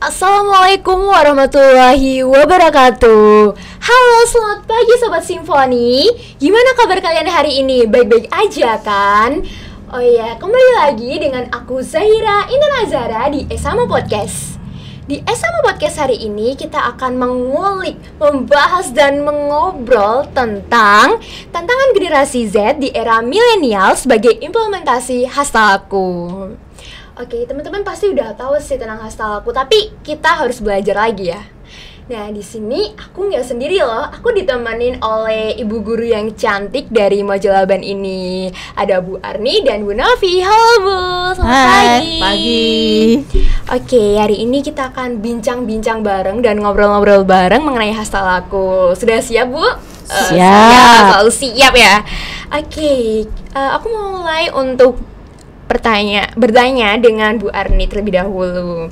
Assalamualaikum warahmatullahi wabarakatuh. Halo, selamat pagi Sobat Simfoni. Gimana kabar kalian hari ini? Baik-baik aja kan? Oh iya, kembali lagi dengan aku Zahira Intan Azara di Esama Podcast. Di Esama Podcast hari ini kita akan mengulik, membahas dan mengobrol tentang tantangan generasi Z di era milenial sebagai implementasi hashtag aku. Oke, teman-teman pasti udah tahu sih tentang hashtag aku, tapi kita harus belajar lagi ya. Nah, di sini aku nggak sendiri loh. Aku ditemenin oleh ibu guru yang cantik dari majalah Ban ini. Ada Bu Arni dan Bu Novi. Halo Bu, selamat pagi. Pagi. Oke, hari ini kita akan bincang-bincang bareng dan ngobrol-ngobrol bareng mengenai hashtag aku. Sudah siap Bu? Siap. Selalu siap ya. Oke, aku mau mulai untuk bertanya dengan Bu Arni terlebih dahulu.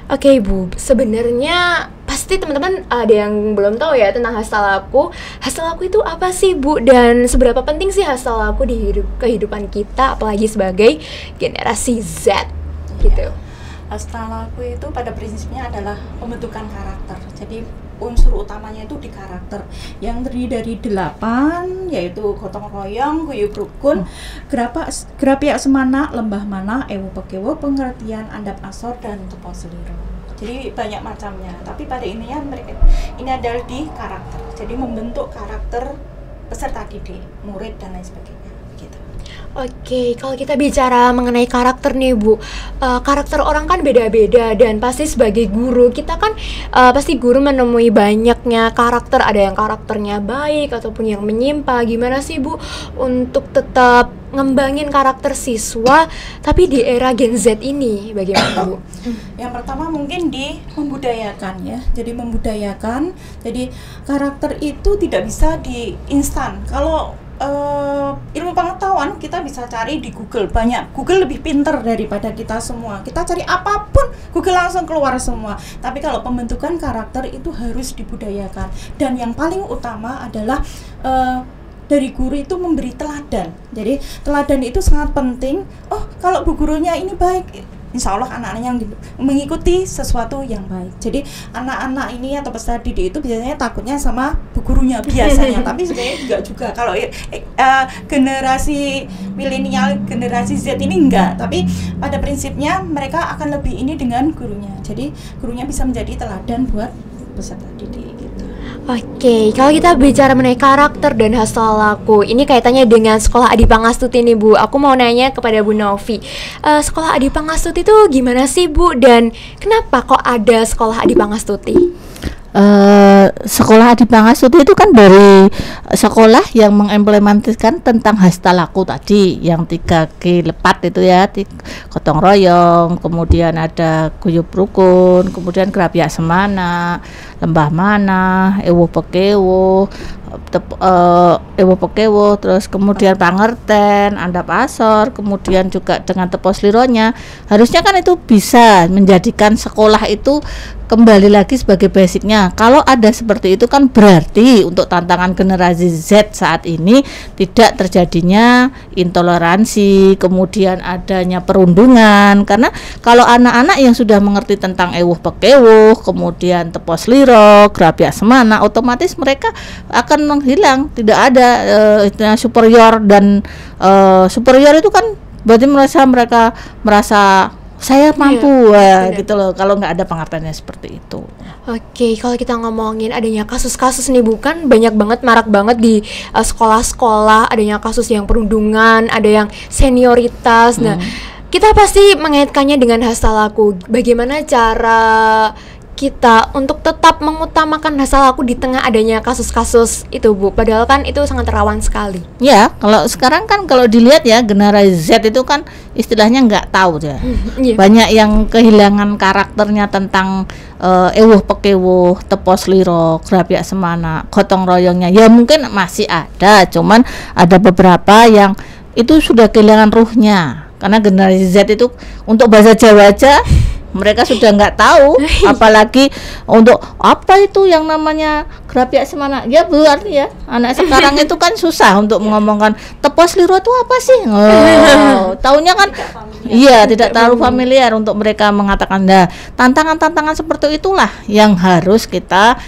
Oke Bu, sebenarnya pasti teman-teman ada yang belum tahu ya tentang hashtag aku. Hashtag aku itu apa sih Bu? Dan seberapa penting sih hashtag aku di kehidupan kita, apalagi sebagai generasi Z gitu. Hashtag aku itu pada prinsipnya adalah pembentukan karakter. Jadi unsur utamanya itu di karakter yang terdiri dari 8, yaitu gotong royong, guyub rukun, gerapiak semana, lembah mana, ewo pekewo, pengertian, andap asor, dan tepo seliro. Jadi banyak macamnya, tapi pada intinya ini adalah di karakter. Jadi membentuk karakter peserta didik, murid, dan lain sebagainya. Oke, kalau kita bicara mengenai karakter nih Bu, karakter orang kan beda-beda dan pasti sebagai guru kita kan pasti guru menemui banyaknya karakter, ada yang karakternya baik ataupun yang menyimpang. Gimana sih Bu untuk tetap ngembangin karakter siswa tapi di era Gen Z ini bagaimana Bu? Yang pertama mungkin di membudayakan ya. Jadi membudayakan. Jadi karakter itu tidak bisa di instan. Kalau ilmu pengetahuan kita bisa cari di Google, banyak. Google lebih pinter daripada kita semua. Kita cari apapun Google langsung keluar semua. Tapi kalau pembentukan karakter itu harus dibudayakan. Dan yang paling utama adalah dari guru itu memberi teladan. Jadi teladan itu sangat penting. Oh, kalau bu gurunya ini baik, insya Allah anak-anak yang mengikuti sesuatu yang baik. Jadi anak-anak ini atau peserta didik itu biasanya takutnya sama bu gurunya biasanya. Tapi sebenarnya juga kalau generasi milenial, generasi Z ini enggak. Tapi pada prinsipnya mereka akan lebih ini dengan gurunya. Jadi gurunya bisa menjadi teladan buat peserta didik gitu. Oke, kalau kita bicara mengenai karakter dan hashtag aku, ini kaitannya dengan Sekolah Adi Pangastuti nih Bu. Aku mau nanya kepada Bu Novi, Sekolah Adi Pangastuti itu gimana sih Bu? Dan kenapa kok ada Sekolah Adi Pangastuti? Sekolah Adi Pangastuti itu kan dari sekolah yang mengimplementasikan tentang hastalaku tadi, yang 3G lepat itu ya, gotong royong, kemudian ada guyub rukun, kemudian gerapiak semana, lembah mana, ewo pekewo, terus kemudian pangerten, andap asor, kemudian juga dengan tepos lironya. Harusnya kan itu bisa menjadikan sekolah itu kembali lagi sebagai basicnya. Kalau ada seperti itu kan berarti untuk tantangan generasi Z saat ini tidak terjadinya intoleransi, kemudian adanya perundungan. Karena kalau anak-anak yang sudah mengerti tentang ewuh pekewuh, kemudian tepos liro, gerapiak semana, otomatis mereka akan menghilang. Tidak ada superior dan superior itu kan berarti mereka merasa saya mampu gitu loh, kalau nggak ada pengertiannya seperti itu. Oke, kalau kita ngomongin adanya kasus-kasus nih bukan banyak banget, marak banget di sekolah-sekolah, adanya kasus yang perundungan, ada yang senioritas. Nah, kita pasti mengaitkannya dengan hashtag aku. Bagaimana cara kita untuk tetap mengutamakan hashtag aku di tengah adanya kasus-kasus itu Bu, padahal kan itu sangat rawan sekali. Ya, kalau sekarang kan kalau dilihat ya generasi Z itu kan istilahnya nggak tahu ya. Banyak yang kehilangan karakternya tentang ewuh pekewuh, tepos liro, gerapiak semana, gotong royongnya. Ya mungkin masih ada, cuman ada beberapa yang itu sudah kehilangan ruhnya. Karena generasi Z itu untuk bahasa Jawa aja mereka sudah nggak tahu, apalagi untuk apa itu yang namanya grafik semana. Ya Bu, artinya anak sekarang itu kan susah untuk mengomongkan tepos liro itu apa sih. Taunya kan iya tidak terlalu familiar untuk mereka mengatakan. Nah, tantangan-tantangan seperti itulah yang harus kita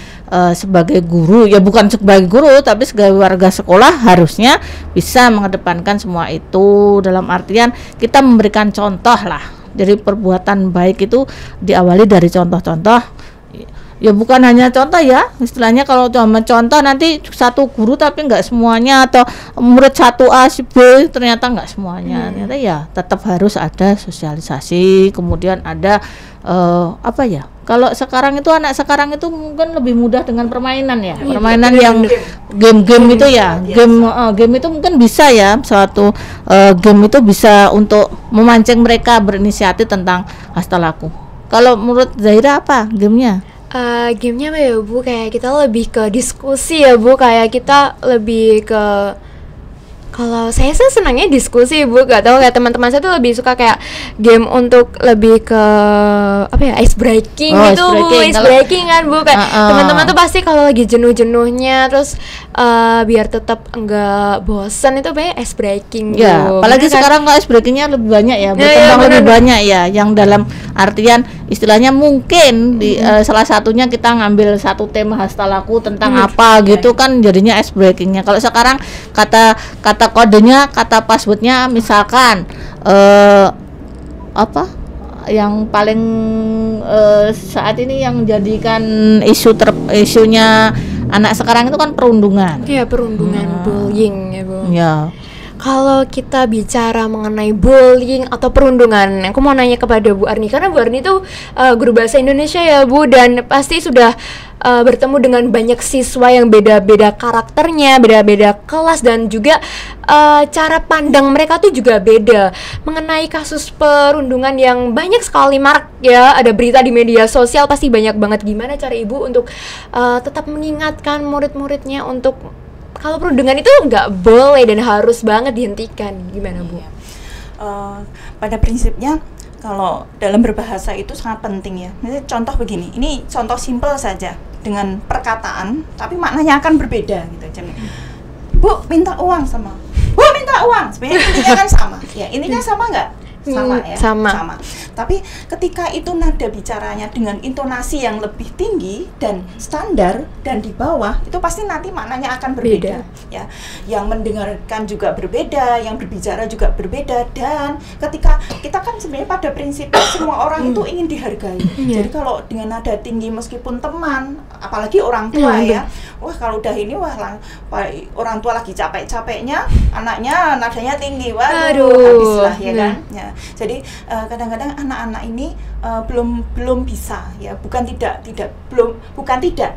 sebagai guru, ya bukan sebagai guru tapi sebagai warga sekolah harusnya bisa mengedepankan semua itu, dalam artian kita memberikan contoh lah. Jadi perbuatan baik itu diawali dari contoh-contoh, ya bukan hanya contoh ya, istilahnya kalau cuma contoh nanti satu guru tapi nggak semuanya, atau murid 1A si B ternyata nggak semuanya. Ternyata ya tetap harus ada sosialisasi, kemudian ada apa ya, kalau sekarang itu anak sekarang itu mungkin lebih mudah dengan permainan ya, permainan yang game-game itu ya, game itu mungkin bisa ya, suatu game itu bisa untuk memancing mereka berinisiatif tentang hastalaku. Kalau menurut Zahira apa gamenya? Gamenya apa ya Bu, kayak kita lebih ke diskusi ya Bu, kayak kita lebih ke, kalau saya sih senangnya diskusi Bu, gak tahu kayak teman-teman saya tuh lebih suka kayak game untuk lebih ke apa ya, ice breaking gitu Bu, ice breaking kan Bu, kayak teman-teman tuh pasti kalau lagi jenuh-jenuhnya terus biar tetap enggak bosan itu banyak ice breaking ya Bu. Apalagi sekarang kok ice breakingnya lebih banyak ya, berkembang lebih banyak ya, yang dalam artian istilahnya mungkin di salah satunya kita ngambil satu tema hastalaku tentang apa gitu kan, jadinya ice breakingnya. Kalau sekarang kata kodenya, kata passwordnya misalkan apa yang paling saat ini yang menjadikan isunya anak sekarang itu kan perundungan. Iya, perundungan, bullying ya Bu. Ya. Kalau kita bicara mengenai bullying atau perundungan, aku mau nanya kepada Bu Arni, karena Bu Arni itu guru bahasa Indonesia ya Bu, dan pasti sudah bertemu dengan banyak siswa yang beda-beda karakternya, beda-beda kelas, dan juga cara pandang mereka tuh juga beda mengenai kasus perundungan yang banyak sekali marak ya, ada berita di media sosial pasti banyak banget. Gimana cara Ibu untuk tetap mengingatkan murid-muridnya untuk kalau perundungan itu nggak boleh dan harus banget dihentikan, gimana Bu? Pada prinsipnya kalau dalam berbahasa itu sangat penting ya. Misalnya contoh begini, ini contoh simpel saja dengan perkataan, tapi maknanya akan berbeda gitu. Bu minta uang sama, Bu minta uang, sebenarnya intinya kan sama. Ya intinya sama nggak? Sama ya. Sama. Tapi ketika itu nada bicaranya dengan intonasi yang lebih tinggi dan standar dan di bawah, itu pasti nanti maknanya akan berbeda. Ya. Yang mendengarkan juga berbeda, yang berbicara juga berbeda, dan ketika kita kan sebenarnya pada prinsipnya semua orang itu ingin dihargai. Jadi kalau dengan nada tinggi meskipun teman, apalagi orang tua ya. Wah, kalau udah ini orang tua lagi capek-capeknya, anaknya nadanya tinggi. Waduh, habislah ya kan. Ya. Jadi kadang-kadang anak-anak ini belum bisa ya, bukan tidak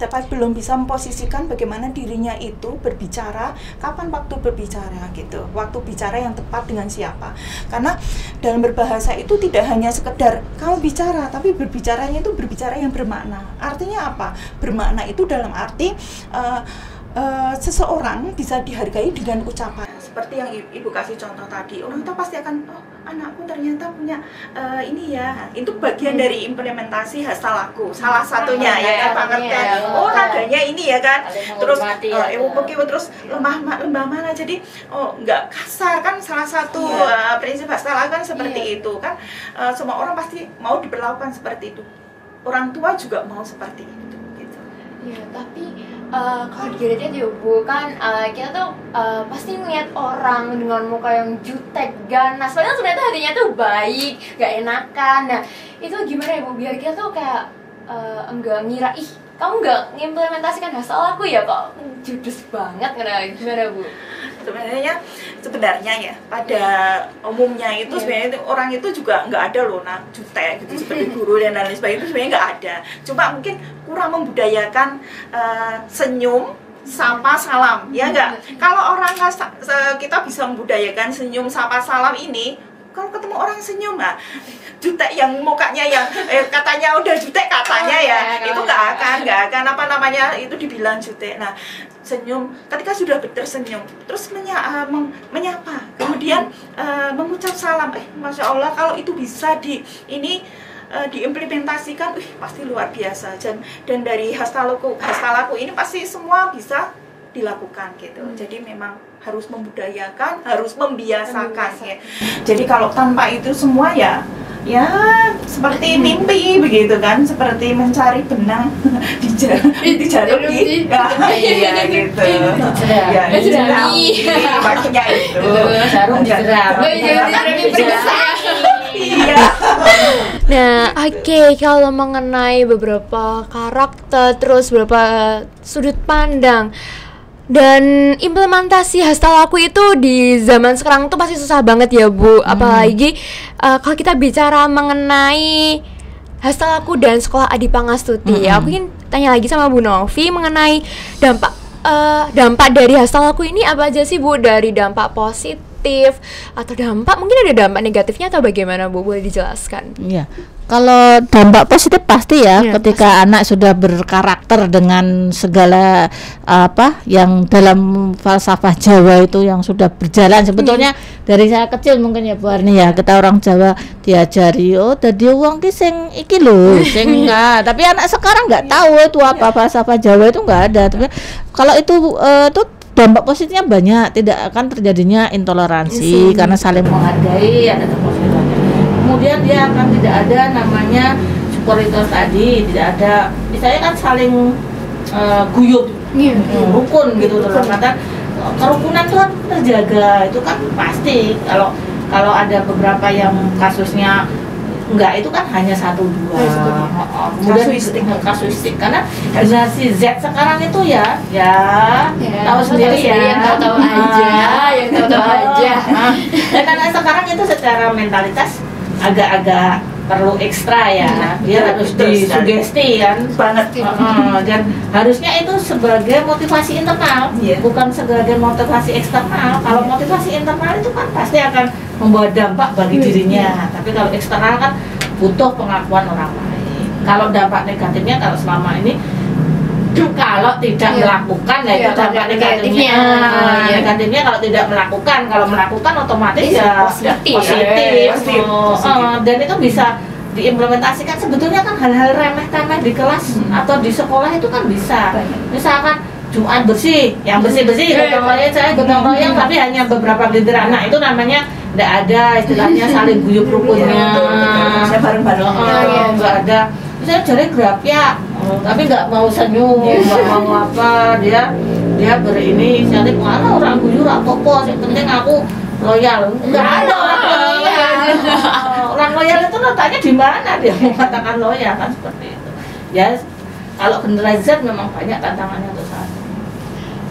tapi belum bisa memposisikan bagaimana dirinya itu berbicara, kapan waktu berbicara gitu, waktu bicara yang tepat dengan siapa. Karena dalam berbahasa itu tidak hanya sekedar kamu bicara, tapi berbicaranya itu berbicara yang bermakna. Artinya apa? Bermakna itu dalam arti seseorang bisa dihargai dengan ucapan. Seperti yang Ibu kasih contoh tadi, orang tua pasti akan, oh anakku ternyata punya ini ya, itu bagian dari implementasi hastalaku, salah satunya ya kan pengertian. Oh nadanya ini ya kan, terus terus lemah mana, jadi nggak kasar kan, salah satu prinsip hastalaku kan seperti itu kan. Semua orang pasti mau diperlakukan seperti itu, orang tua juga mau seperti itu gitu. Ya tapi kalau dilihat ya Bu, kan kita tuh pasti melihat orang dengan muka yang jutek, ganas, padahal sebenarnya hatinya tuh baik, gak enakan. Nah itu gimana ya Bu, biar kita tuh kayak enggak ngira, ih kamu nggak ngimplementasikan hastalaku ya, kok judes banget, gimana Bu? Sebenarnya ya pada umumnya itu sebenarnya orang itu juga nggak ada loh jutek gitu seperti guru dan lain sebagainya, itu sebenarnya nggak ada, cuma mungkin kurang membudayakan senyum, sapa, salam ya nggak. Kalau orang kita bisa membudayakan senyum, sapa, salam ini, kalau ketemu orang senyum jutek yang mukanya yang katanya udah jutek katanya ya, itu nggak akan apa namanya itu dibilang jutek. Nah senyum, ketika sudah tersenyum terus menyapa, kemudian mengucap salam, Masya Allah kalau itu bisa diimplementasikan, pasti luar biasa. Dan dari hastalaku ini pasti semua bisa dilakukan gitu. Jadi memang harus membudayakan, harus membiasakan ya. Jadi kalau tanpa itu semua ya seperti mimpi begitu kan, seperti mencari benang di jarum iya gitu. Ya, maksudnya itu. Jarum dijeram. Iya. Nah, oke, kalau mengenai beberapa karakter, terus beberapa sudut pandang dan implementasi hastalaku itu di zaman sekarang tuh pasti susah banget ya Bu. Apalagi kalau kita bicara mengenai hastalaku dan sekolah Adi Pangastuti. Aku ingin tanya lagi sama Bu Novi mengenai dampak dari hastalaku ini apa aja sih Bu? Dari dampak positif atau dampak, mungkin ada dampak negatifnya atau bagaimana Bu? Boleh dijelaskan? Iya. Kalau dampak positif pasti ya, ketika anak sudah berkarakter dengan segala yang dalam falsafah Jawa itu yang sudah berjalan sebetulnya dari saya kecil mungkin ya Bu Arni ya, kita orang Jawa diajari dadi wong ki sing iki lho, sing enggak. Tapi anak sekarang nggak tahu itu apa falsafah Jawa itu nggak ada. Tapi kalau itu dampak positifnya banyak, tidak akan terjadinya intoleransi karena saling menghargai, ada dampak positifnya. Kemudian dia akan tidak ada namanya superioritas tadi, tidak ada misalnya kan saling guyup, rukun gitu dalam kata kerukunan itu kan terjaga, itu kan pasti. Kalau ada beberapa yang kasusnya enggak, itu kan hanya 1-2 kemudian kasuistik karena generasi Z sekarang itu ya tahu sendiri ya, yang tahu aja dan anak sekarang itu secara mentalitas agak-agak perlu ekstra ya, dia harus disugesti kan banget, dan harusnya itu sebagai motivasi internal, bukan sebagai motivasi eksternal. Kalau motivasi internal itu kan pasti akan membawa dampak bagi dirinya, tapi kalau eksternal kan butuh pengakuan orang lain. Kalau dampak negatifnya, kalau selama ini kalau tidak melakukan itu dampak negatifnya. Negatifnya kalau tidak melakukan, kalau melakukan otomatis positif. Dan itu bisa diimplementasikan. Sebetulnya kan hal-hal remeh-temeh di kelas atau di sekolah itu kan bisa. Misalkan Jumat bersih, yang bersih-bersih gotong royong tapi hanya beberapa gelintir anak, itu namanya tidak ada istilahnya saling guyup rukunnya. Saya bareng-bareng. Nggak ada. Misalnya jadi grafia, tapi nggak mau senyum, nggak mau apa, dia berini, misalnya mana orang guyur apa-apa, yang penting aku loyal. Nggak ada orang loyal. Orang loyal itu letaknya di mana dia mengatakan loyal, kan seperti itu. Ya, kalau generasi Z memang banyak tantangannya untuk saat ini.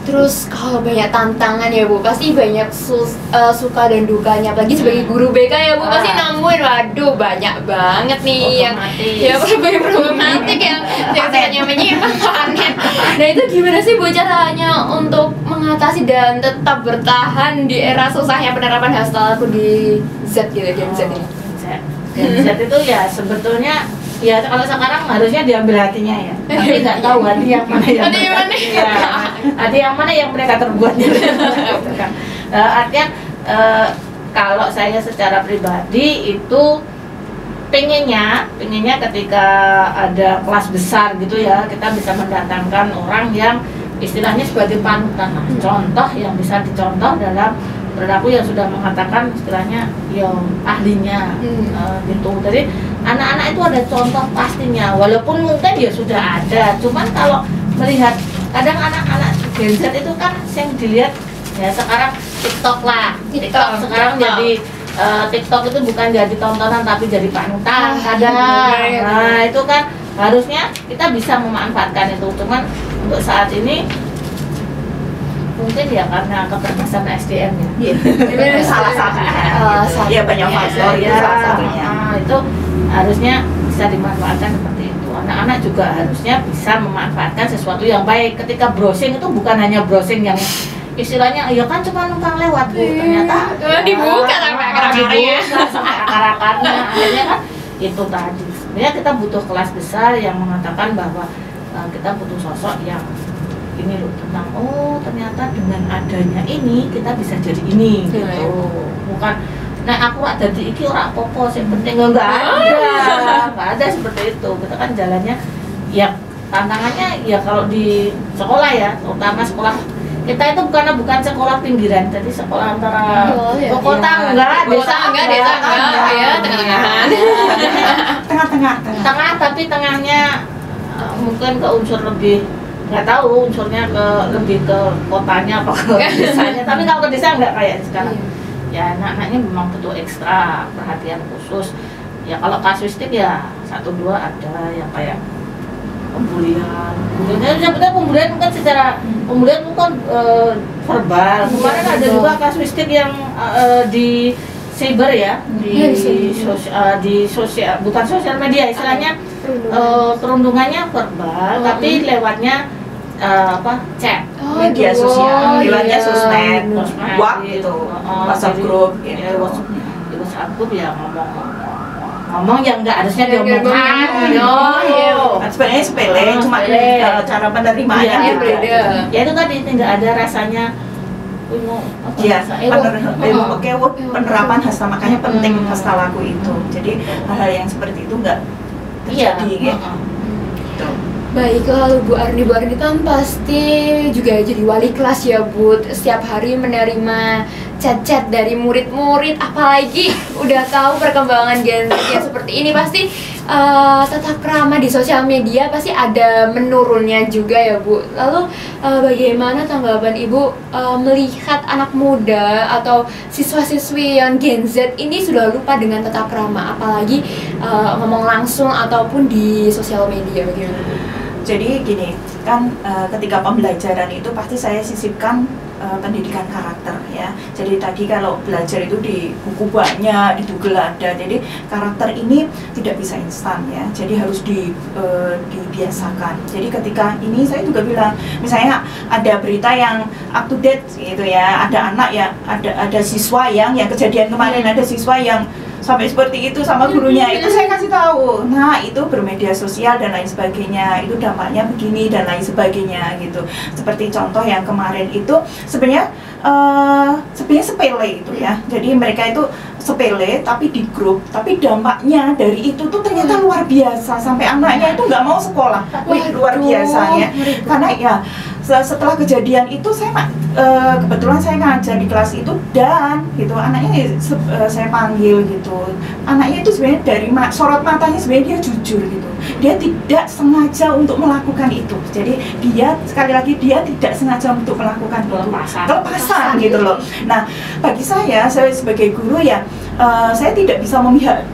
Terus kalau banyak tantangan ya Bu, pasti banyak suka dan dukanya. Apalagi sebagai guru BK ya Bu, pasti nemuin, waduh banyak banget nih yang problematik yang sebenarnya menyimpang panen. Nah itu gimana sih Bu caranya untuk mengatasi dan tetap bertahan di era susahnya penerapan hastalaku di Z gitu, Gen Z ini? Gen Z itu ya sebetulnya ya kalau sekarang harusnya diambil hatinya ya, tapi nggak tahu hati yang mana hati yang mana yang mereka terbuatnya. Artinya kalau saya secara pribadi itu pengennya ketika ada kelas besar gitu ya, kita bisa mendatangkan orang yang istilahnya sebagai panutan, contoh yang bisa dicontoh dalam perilaku yang sudah mengatakan istilahnya yang ahlinya gitu. Jadi anak-anak itu ada contoh pastinya, walaupun mungkin ya sudah ada, cuman kalau melihat kadang anak-anak Gen Z itu kan yang dilihat ya sekarang TikTok sekarang jadi TikTok itu bukan jadi tontonan tapi jadi panutan kadang. Nah itu kan harusnya kita bisa memanfaatkan itu, cuman untuk saat ini mungkin ya karena keterbatasan SDM ya. Salah satunya. Ya banyak faktor ya. Salah satunya. Itu harusnya bisa dimanfaatkan seperti itu. Anak-anak juga harusnya bisa memanfaatkan sesuatu yang baik. Ketika browsing itu bukan hanya browsing yang istilahnya ya kan cuma numpang lewat Bu, ternyata dibuka sampai akar-akarnya. Akhirnya kan itu tadi. Sebenarnya kita butuh kelas besar yang mengatakan bahwa kita butuh sosok yang ini loh, tentang ternyata dengan adanya ini kita bisa jadi ini gitu. Bukan nah aku rak dadi iki ora apa-apa, sing penting enggak ada seperti itu. Kita kan jalannya ya tantangannya ya kalau di sekolah ya, terutama sekolah kita itu bukan sekolah pinggiran, jadi sekolah antara kota enggak, desa enggak, ya tengah-tengahan. Tengah-tengah. Tapi tengahnya mungkin ke unsur lebih, nggak tahu unsurnya lebih ke kotanya apa ke desanya. Tapi kalau ke desa nggak kayak sekarang. Ya anak-anaknya memang butuh ekstra perhatian khusus. Ya kalau kasuistik ya 1-2 ada yang kayak pembulian. Sebetulnya pembulian bukan secara pembulian bukan verbal. Kemarin ada juga kasuistik yang di cyber ya, di sosial, bukan sosial media, istilahnya perundungannya verbal, tapi lewatnya chat, media sosial, lewatnya sosmed, WhatsApp gitu, WhatsApp grup, di WhatsApp grup ya ngomong yang nggak harusnya diomongkan. Sebenarnya sepele, cuma cara penerimaannya beda. Ya itu tadi nggak ada rasanya. Penerapan hasta, makanya penting hasta laku itu. Jadi hal-hal yang seperti itu nggak terjadi gitu. Baik, lalu Bu Arni kan pasti juga jadi wali kelas ya Bu, setiap hari menerima chat-chat dari murid-murid, apalagi udah tahu perkembangan Gen Z yang seperti ini, pasti tata krama di sosial media pasti ada menurunnya juga ya Bu. Lalu bagaimana tanggapan Ibu melihat anak muda atau siswa-siswi yang Gen Z ini sudah lupa dengan tata krama, apalagi ngomong langsung ataupun di sosial media, bagaimana Bu? Jadi gini, kan ketika pembelajaran itu pasti saya sisipkan pendidikan karakter ya. Jadi tadi kalau belajar itu di buku banyak, di Google ada. Jadi karakter ini tidak bisa instan ya. Jadi harus dibiasakan. Jadi ketika ini saya juga bilang, misalnya ada berita yang up to date gitu ya. Ada anak ya, ada siswa yang kejadian kemarin, ada siswa yang sampai seperti itu sama gurunya, itu saya kasih tahu. Nah, itu bermedia sosial dan lain sebagainya, itu dampaknya begini dan lain sebagainya gitu. Seperti contoh yang kemarin itu sebenarnya sepele itu ya. Jadi mereka itu sepele tapi di grup, tapi dampaknya dari itu tuh ternyata luar biasa, sampai anaknya itu nggak mau sekolah. Luar biasa ya. Karena ya setelah kejadian itu saya kebetulan saya ngajar di kelas itu, dan gitu anaknya saya panggil gitu. Anaknya itu sebenarnya dari sorot matanya sebenarnya dia jujur gitu. Dia tidak sengaja untuk melakukan itu. Jadi dia sekali lagi dia tidak sengaja untuk melakukan kelepasan gitu loh. Nah, bagi saya sebagai guru ya saya tidak bisa memihak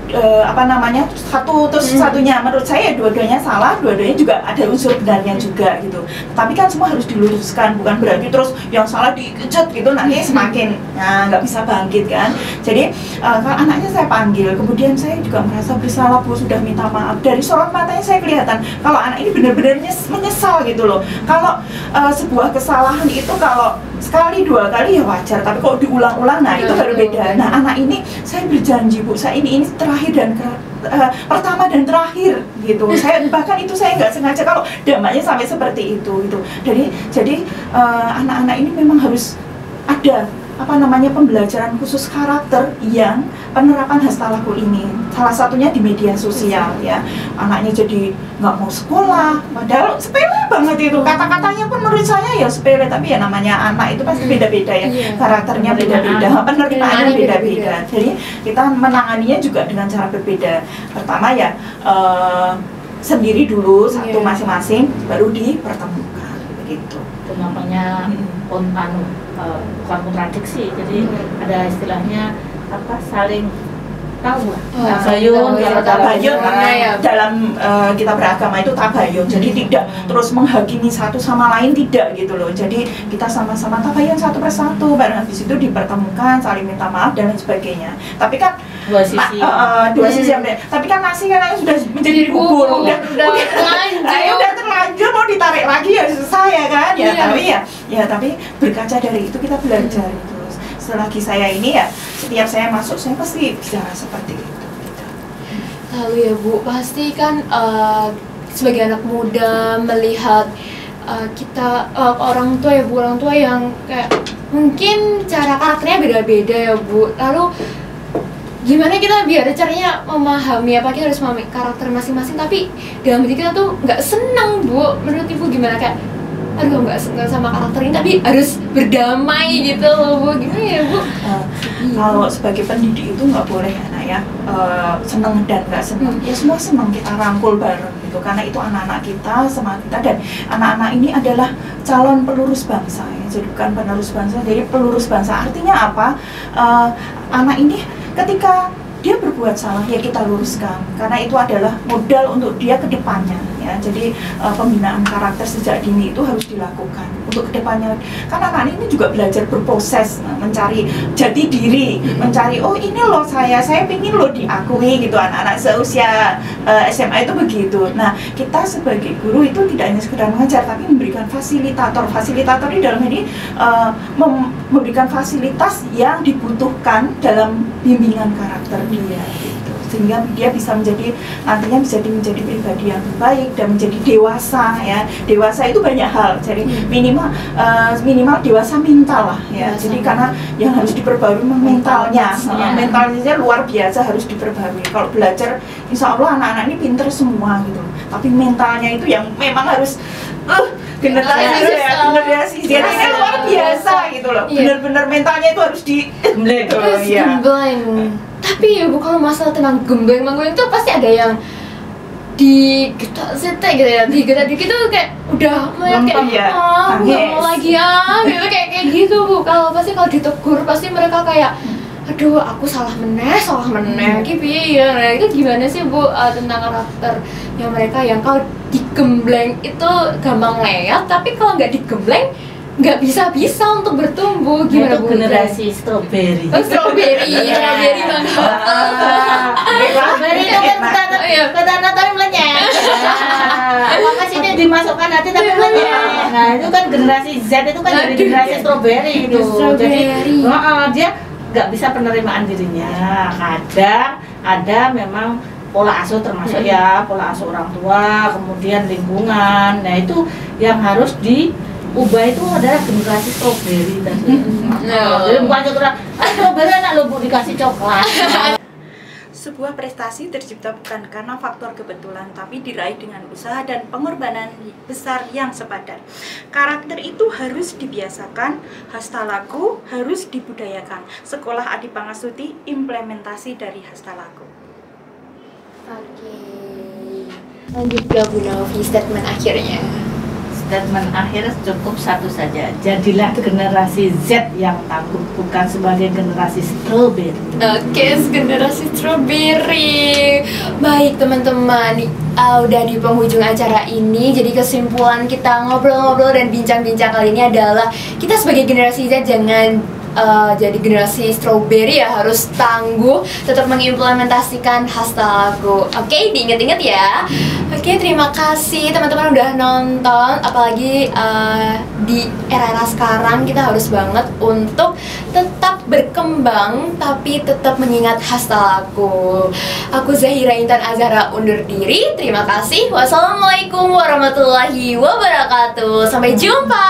satu terus satunya. Menurut saya dua-duanya salah, dua-duanya juga ada unsur benarnya juga gitu. Tapi kan semua harus diluruskan, bukan berarti terus yang salah dikejut gitu, nanti semakin nggak bisa bangkit kan. Jadi kalau anaknya saya panggil, kemudian saya juga merasa bersalah Bu, sudah minta maaf. Dari sorot matanya saya kelihatan kalau anak ini benar-benar menyesal gitu loh. Kalau sebuah kesalahan itu kalau sekali dua kali ya wajar, tapi kalau diulang-ulang nah itu baru beda. Nah, anak ini saya berjanji Bu, saya ini terakhir dan pertama dan terakhir gitu. Saya bahkan itu saya nggak sengaja kalau dampaknya sampai seperti itu gitu. Jadi anak-anak ini memang harus ada pembelajaran khusus karakter yang penerapan hasta laku ini. Salah satunya di media sosial ya. Anaknya jadi nggak mau sekolah, padahal sepele banget itu. Kata-katanya pun menurut saya ya sepele, tapi ya namanya anak itu pasti beda-beda ya. Karakternya beda-beda, penerimaannya beda-beda. Jadi kita menanganinya juga dengan cara berbeda. Pertama ya sendiri dulu satu masing-masing, baru dipertemukan begitu. Itu namanya bukan kontradiksi, jadi ada istilahnya saling tahu lah. Tabayun dalam kita beragama itu tabayun. Jadi tidak terus menghakimi satu sama lain, tidak gitu loh. Jadi kita sama-sama tabayun satu persatu, baru habis itu dipertemukan, saling minta maaf dan lain sebagainya. Tapi kan dua sisi tapi kan nasi kan sudah menjadi bubur, udah terlanjur, mau ditarik lagi ya susah ya kan ya. Tapi berkaca dari itu kita belajar itu. Selagi saya ini ya, setiap saya masuk saya pasti bicara seperti itu gitu. Lalu ya Bu, pasti kan sebagai anak muda melihat kita orang tua yang kayak mungkin cara karakternya beda-beda ya Bu. Lalu gimana kita biar caranya memahami apa kita harus memahami karakter masing-masing tapi dalam diri kita tuh nggak senang Bu, menurut Ibu gimana, kayak aduh nggak senang sama karakter ini tapi harus berdamai gitu loh Bu, gimana ya Bu? Kalau sebagai pendidik itu nggak boleh anak ya seneng dan nggak seneng, ya semua seneng, kita rangkul bareng gitu, karena itu anak-anak kita sama kita, dan anak-anak ini adalah calon pelurus bangsa ya, jadi bukan penerus bangsa, jadi pelurus bangsa. Artinya apa? Anak ini ketika dia berbuat salah ya kita luruskan, karena itu adalah modal untuk dia ke depannya ya. Jadi pembinaan karakter sejak dini itu harus dilakukan untuk ke depannya, karena anak ini juga belajar berproses, mencari jati diri, mencari oh ini loh saya pingin loh diakui gitu. Anak-anak seusia SMA itu begitu. Nah kita sebagai guru itu tidak hanya sekedar mengajar tapi memberikan fasilitator ini dalam ini memberikan fasilitas yang dibutuhkan dalam bimbingan karakter dia gitu, sehingga dia bisa nantinya menjadi pribadi yang baik dan menjadi dewasa ya. Dewasa itu banyak hal, jadi minimal dewasa mental lah ya. Jadi karena yang harus diperbarui mentalnya luar biasa harus diperbarui. Kalau belajar insya Allah anak-anak ini pinter semua gitu, tapi mentalnya itu yang memang harus generasi Z ini luar biasa gitu loh. Bener-bener mentalnya itu harus digembleng. Tapi ya Bu, kalau masalah tentang gembleng manggung itu pasti ada yang di kita sete gitu ya, di kita dikit tuh kayak udah kayak nggak mau lagi ya gitu, kayak gitu Bu. Kalau ditegur pasti mereka kayak aduh aku salah meneh gitu ya. Nah itu gimana sih Bu tentang karakter yang mereka yang kalau digembleng itu gampang ngeyel, tapi kalau nggak digembleng nggak bisa untuk bertumbuh, gimana Bu? Generasi strawberry. Strawberry banget. Strawberry itu kan petana tapi melenyek. Maka sini dimasukkan nanti tapi melenyek. Nah itu kan generasi Z itu kan dari generasi strawberry itu. Jadi dia nggak bisa penerimaan dirinya. Kadang ada memang pola asuh termasuk ya pola asuh orang tua, kemudian lingkungan. Nah itu yang harus diubah, itu adalah generasi strawberry tadi. Jadi bukan coklat, strawberry anak lo Bu dikasih coklat. Sebuah prestasi tercipta bukan karena faktor kebetulan, tapi diraih dengan usaha dan pengorbanan besar yang sepadan. Karakter itu harus dibiasakan, hastalaku harus dibudayakan. Sekolah Adi Pangasuti implementasi dari hastalaku. Oke. Lanjut ke Bu Novi, statement akhirnya. Statement akhir cukup satu saja, jadilah generasi Z yang tangguh, bukan sebagai generasi strawberry. Oke, generasi strawberry. Baik teman-teman, udah di penghujung acara ini. Jadi kesimpulan kita ngobrol-ngobrol dan bincang-bincang kali ini adalah kita sebagai generasi Z jangan jadi generasi strawberry ya, harus tangguh, tetap mengimplementasikan hastalaku. Oke, diingat-ingat ya. Oke, terima kasih teman-teman udah nonton. Apalagi di era-era sekarang kita harus banget untuk tetap berkembang tapi tetap mengingat hastalaku. Aku Zahira Intan Azhara undur diri. Terima kasih. Wassalamualaikum warahmatullahi wabarakatuh. Sampai jumpa.